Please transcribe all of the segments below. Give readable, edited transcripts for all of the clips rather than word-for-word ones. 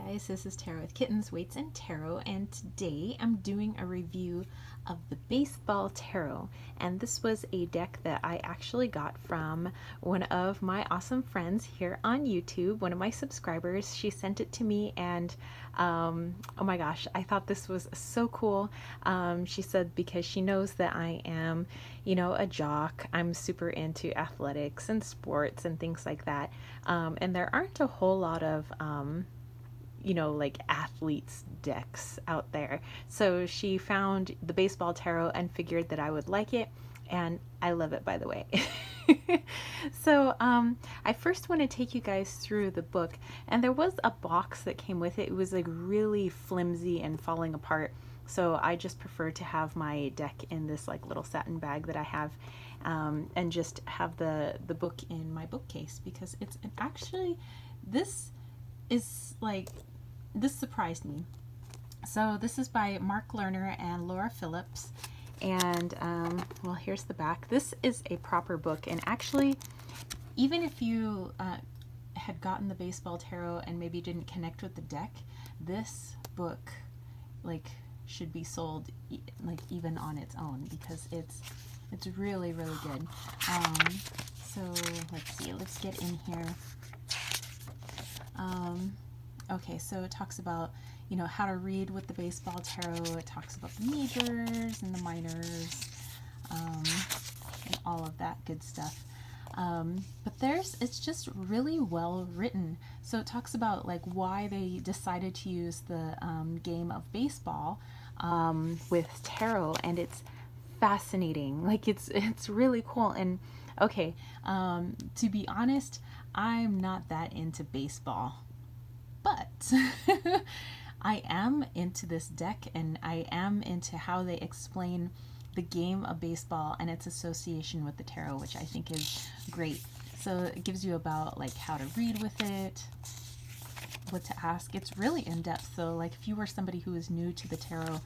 guys, this is Tarot with Kittens, Weights, and Tarot, and today I'm doing a review of the Baseball Tarot, and this was a deck that I actually got from one of my awesome friends here on YouTube, one of my subscribers. She sent it to me, and oh my gosh, I thought this was so cool. She said because she knows that I am, a jock, I'm super into athletics and sports and things like that, and there aren't a whole lot of like athletes decks out there. So she found the Baseball Tarot and figured that I would like it, and I love it, by the way. So I first want to take you guys through the book, and there was a box that came with it. It was like really flimsy and falling apart, so I just prefer to have my deck in this like little satin bag that I have, and just have the book in my bookcase, because it's actually, this surprised me. So this is by Mark Lerner and Laura Phillips, and well, here's the back. This is a proper book, and actually, even if you had gotten the Baseball Tarot and maybe didn't connect with the deck, this book should be sold even on its own, because it's really good. So let's see, let's get in here. Okay, so it talks about, how to read with the Baseball Tarot. It talks about the majors and the minors, and all of that good stuff. But it's just really well written. So it talks about why they decided to use the game of baseball with tarot, and it's fascinating. It's really cool. And okay, to be honest, I'm not that into baseball. But I am into this deck, and I am into how they explain the game of baseball and its association with the tarot, which I think is great. So it gives you about how to read with it, what to ask. It's really in-depth. So if you were somebody who is new to the tarot,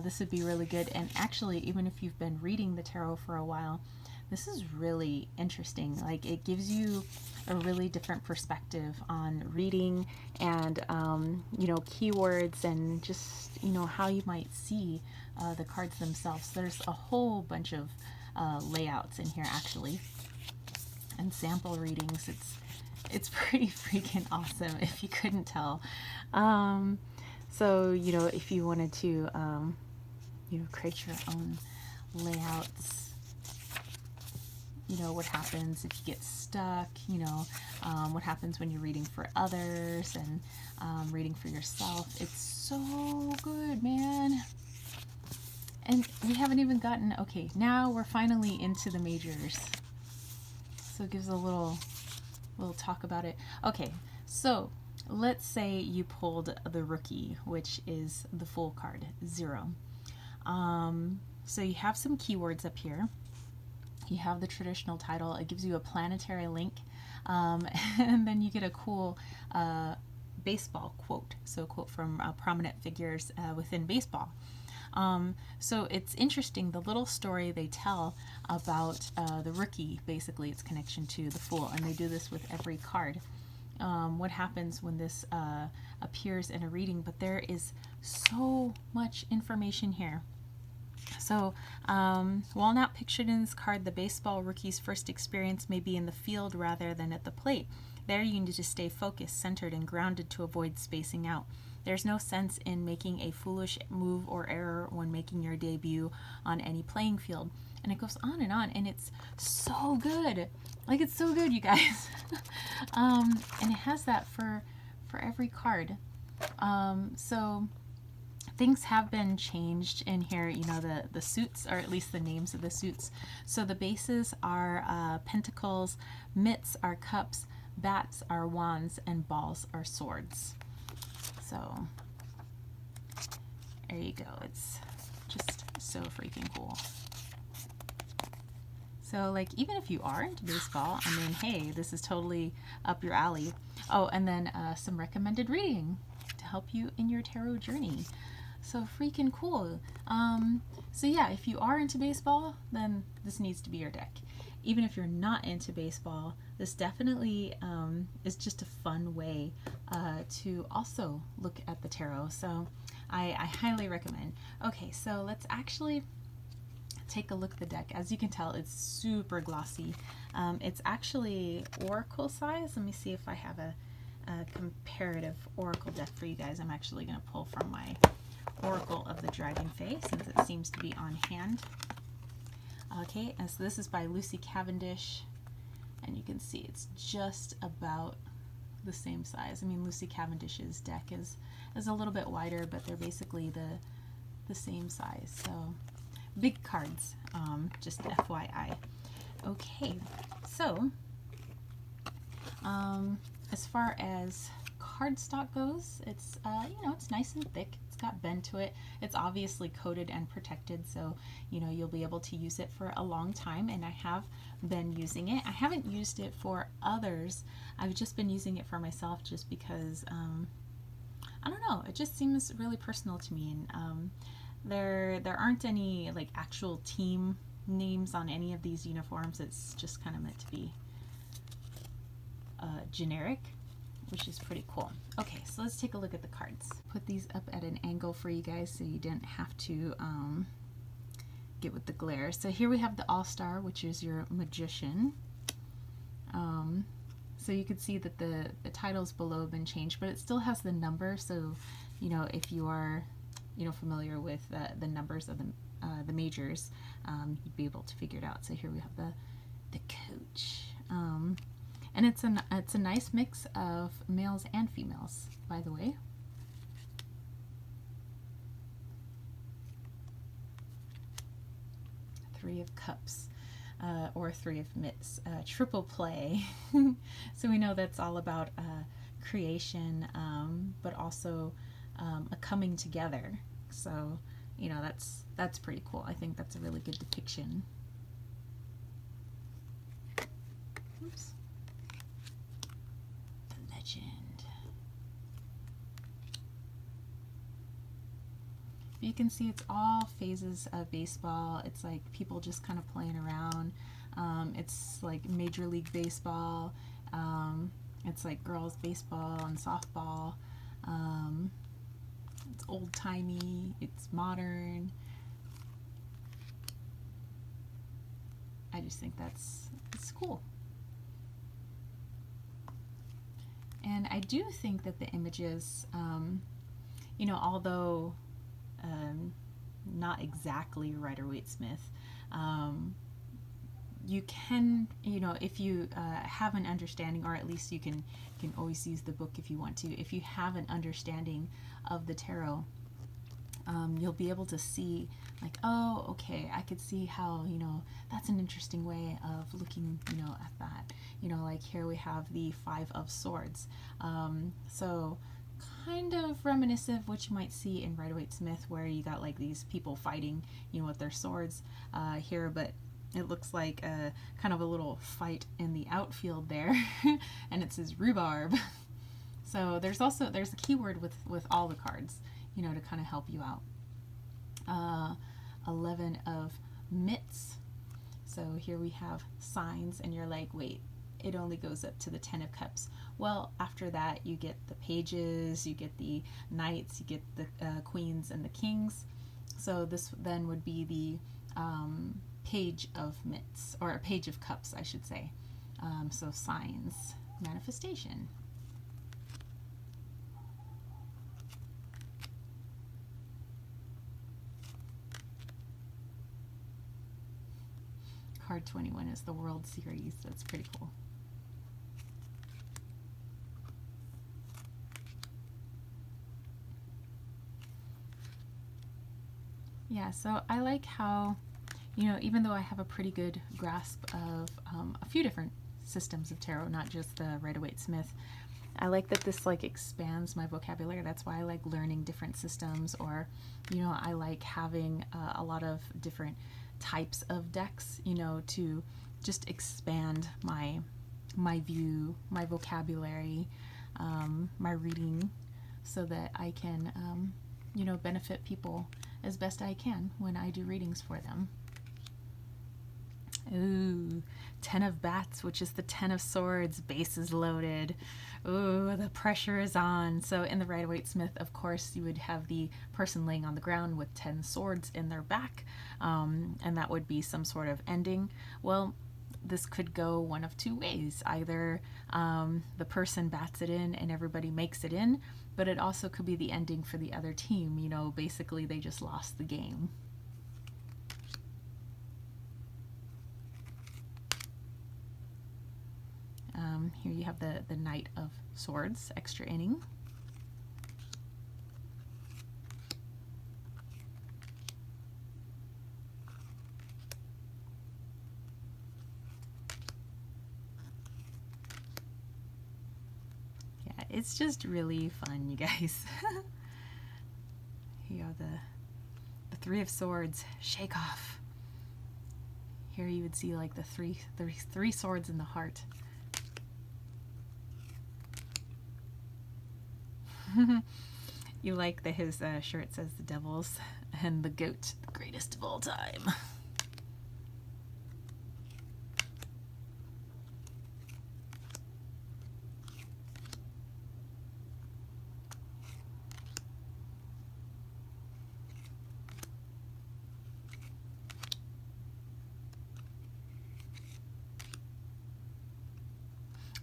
this would be really good. And actually, even if you've been reading the tarot for a while, this is really interesting. It gives you a really different perspective on reading and, keywords, and just, how you might see the cards themselves. There's a whole bunch of layouts in here, actually, and sample readings. It's pretty freaking awesome, if you couldn't tell. So, if you wanted to, create your own layouts, what happens if you get stuck, what happens when you're reading for others and reading for yourself. It's so good, man. And we haven't even gotten, okay, now we're finally into the majors. So it gives a little talk about it. Okay, so let's say you pulled the Rookie, which is the full card, 0. So you have some keywords up here. You have the traditional title. It gives you a planetary link, and then you get a cool baseball quote. So a quote from prominent figures within baseball. So it's interesting, the little story they tell about the Rookie, basically its connection to the Fool, and they do this with every card. What happens when this appears in a reading, but there is so much information here. So, while not pictured in this card, the baseball rookie's first experience may be in the field rather than at the plate. There you need to stay focused, centered, and grounded to avoid spacing out. There's no sense in making a foolish move or error when making your debut on any playing field. And it goes on, and it's so good. It's so good, you guys. And it has that for every card. So things have been changed in here, the suits, or at least the names of the suits. So the bases are pentacles, mitts are cups, bats are wands, and balls are swords. So there you go. It's just so freaking cool. So even if you are into baseball, I mean, hey, this is totally up your alley. Oh, and then some recommended reading to help you in your tarot journey. So freaking cool. So yeah, if you are into baseball, then this needs to be your deck. Even if you're not into baseball, this definitely is just a fun way to also look at the tarot. So I highly recommend. Okay, so let's actually take a look at the deck. As you can tell, it's super glossy. It's actually oracle size. Let me see if I have a comparative oracle deck for you guys. I'm actually going to pull from my Oracle of the Dragon Fae since it seems to be on hand. Okay, and so this is by Lucy Cavendish, and you can see it's just about the same size. I mean, Lucy Cavendish's deck is a little bit wider, but they're basically the same size. So big cards, just FYI. Okay, so as far as cardstock goes, it's you know, it's nice and thick. It's got bend to it. It's obviously coated and protected, so you know you'll be able to use it for a long time, and I have been using it. I haven't used it for others. I've just been using it for myself just because I don't know, it just seems really personal to me, and there aren't any like actual team names on any of these uniforms. It's just kind of meant to be generic, which is pretty cool. Okay, so let's take a look at the cards. Put these up at an angle for you guys so you didn't have to get with the glare. So here we have the All-Star, which is your magician. So you can see that the titles below have been changed, but it still has the number. So you know, if you are familiar with the numbers of the majors, you'd be able to figure it out. So here we have the coach. And it's a nice mix of males and females, by the way. Three of Cups, or Three of Mitts, triple play. So we know that's all about creation, but also a coming together. So you know, that's pretty cool. I think that's a really good depiction. Oops. You can see it's all phases of baseball. It's like people just kind of playing around. It's like Major League Baseball. It's like girls baseball and softball. It's old-timey. It's modern. I just think it's cool. And I do think that the images, you know, although not exactly Rider-Waite-Smith, you can, you know, if you have an understanding, or at least you can always use the book if you want to. If you have an understanding of the tarot, you'll be able to see, like, oh, okay, I could see how, you know, that's an interesting way of looking, you know, at that. You know, like here we have the Five of Swords. So kind of reminiscent of what you might see in Rider-Waite-Smith, where you got like these people fighting, you know, with their swords here, but it looks like a kind of a little fight in the outfield there, and it says rhubarb. So there's a keyword with all the cards, you know, to kind of help you out. 11 of Mitts. So here we have signs, and you're like, wait, it only goes up to the 10 of Cups. Well, after that, you get the pages, you get the knights, you get the queens and the kings. So this then would be the page of Mitts, or a page of Cups, I should say. So signs, manifestation. Card 21 is the World Series. That's pretty cool. Yeah, so I like how, you know, even though I have a pretty good grasp of a few different systems of tarot, not just the Rider-Waite-Smith, I like that this like expands my vocabulary. That's why I like learning different systems, or, you know, I like having a lot of different types of decks, you know, to just expand my view, my vocabulary, my reading, so that I can, you know, benefit people as best I can when I do readings for them. Ooh, 10 of bats, which is the 10 of swords. Base is loaded. Ooh, the pressure is on. So in the Rider-Waite-Smith, of course, you would have the person laying on the ground with 10 swords in their back, and that would be some sort of ending. Well, this could go one of two ways. Either the person bats it in and everybody makes it in, but it also could be the ending for the other team. You know, basically they just lost the game. Here you have the Knight of Swords, extra inning. Yeah, it's just really fun, you guys. Here are the Three of Swords, shake off. Here you would see like the three swords in the heart. You like that his shirt says the Devils and the goat, the greatest of all time.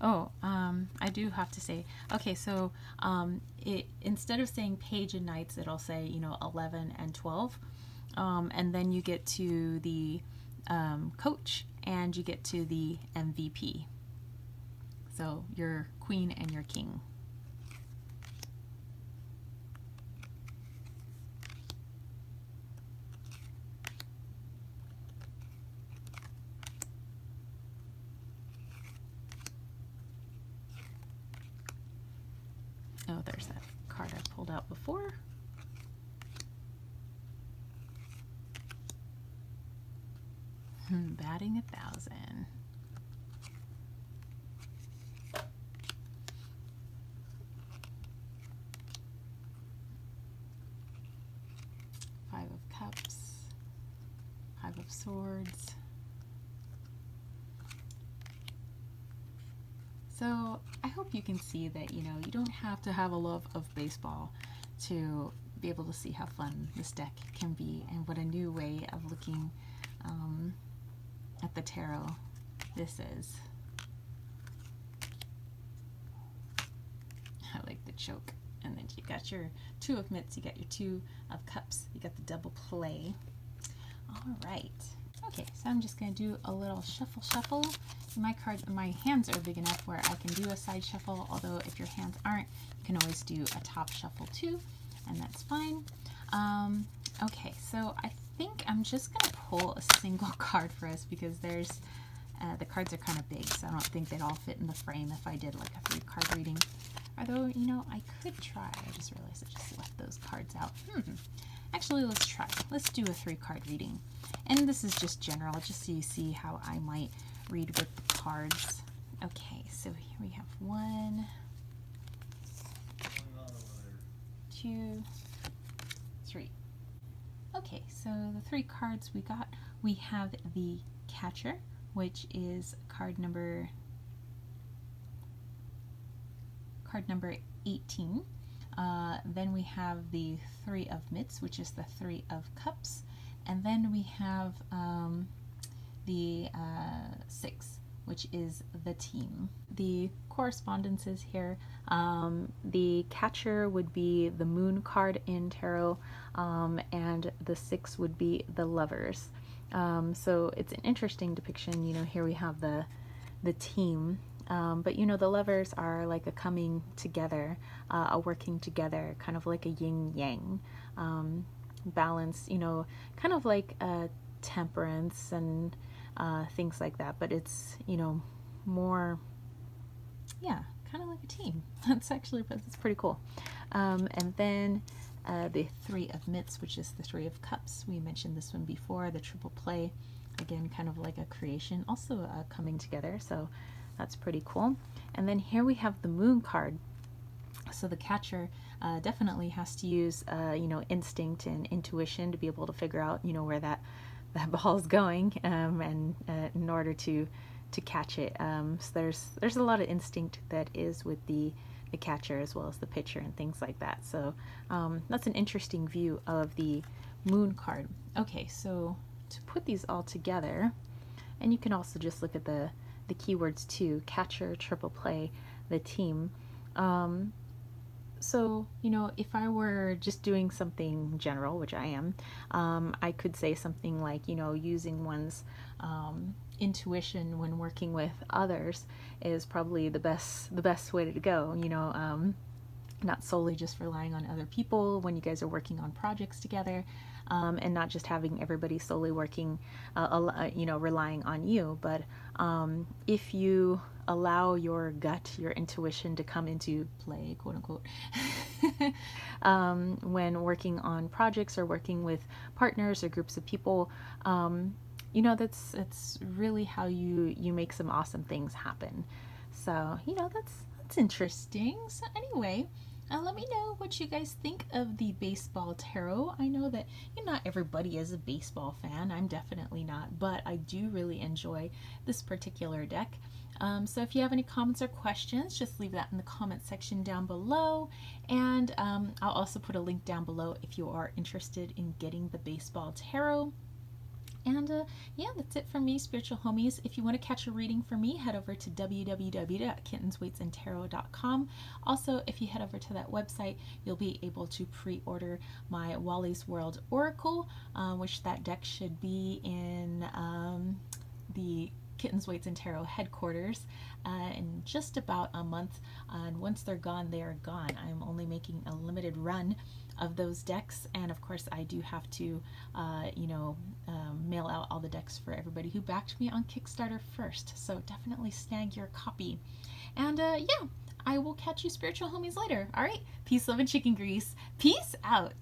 Oh, I do have to say, okay, so instead of saying page and knights, it'll say, you know, 11 and 12. And then you get to the coach and you get to the MVP. So your queen and your king. Oh, there's that card I pulled out before. Batting 1,000. Five of Cups, Five of Swords. So I hope you can see that, you know, you don't have to have a love of baseball to be able to see how fun this deck can be and what a new way of looking at the tarot this is. I like the choke. And then you got your Two of Mitts, you got your Two of Cups, you got the double play. All right. Okay, so I'm just going to do a little shuffle. My hands are big enough where I can do a side shuffle, although if your hands aren't, you can always do a top shuffle too, and that's fine. Okay, so I think I'm just going to pull a single card for us because there's the cards are kind of big, so I don't think they'd all fit in the frame if I did like a 3-card reading. Although, you know, I could try. I just realized I just left those cards out. Actually, let's try. Let's do a 3-card reading. And this is just general, just so you see how I might read with the cards. Okay, so here we have 1, 2, 3. Okay, so the 3 cards we got, we have the Catcher, which is card number 18. Then we have the Three of Mitts, which is the Three of Cups. And then we have the 6, which is the team. The correspondences here, the Catcher would be the Moon card in tarot, and the 6 would be the Lovers. So it's an interesting depiction. You know, here we have the team. But you know, the Lovers are like a coming together, a working together, kind of like a yin-yang balance, you know, kind of like temperance and things like that, but it's, you know, more, yeah, kind of like a team. That's pretty cool. And then the Three of Mitts, which is the Three of Cups. We mentioned this one before, the triple play, again, kind of like a creation, also coming together, so that's pretty cool. And then here we have the Moon card. So the Catcher definitely has to use, you know, instinct and intuition to be able to figure out, you know, where that that ball's going, and in order to catch it. So there's a lot of instinct that is with the catcher as well as the pitcher and things like that. So that's an interesting view of the moon card. Okay, so to put these all together, and you can also just look at the keywords too: catcher, triple play, the team. So, if I were just doing something general, which I am, I could say something like, using one's intuition when working with others is probably the best way to go. Not solely just relying on other people when you guys are working on projects together, and not just having everybody solely working, relying on you. But if you allow your gut, your intuition to come into play, quote unquote, when working on projects or working with partners or groups of people, it's really how you make some awesome things happen. So that's interesting. So anyway, let me know what you guys think of the baseball tarot. I know that not everybody is a baseball fan. I'm definitely not, but I do really enjoy this particular deck. So if you have any comments or questions, just leave that in the comment section down below. And I'll also put a link down below if you are interested in getting the baseball tarot. And yeah, that's it from me, spiritual homies. If you want to catch a reading from me, head over to www.kittensweightsandtarot.com. Also, if you head over to that website, you'll be able to pre-order my Wally's World Oracle, which that deck should be in the Kittens, Weights, and Tarot headquarters in just about a month. And once they're gone, they are gone. I'm only making a limited run of those decks, and of course I do have to mail out all the decks for everybody who backed me on Kickstarter first, so definitely snag your copy. And yeah, I will catch you spiritual homies later. All right, peace, love, and chicken grease. Peace out.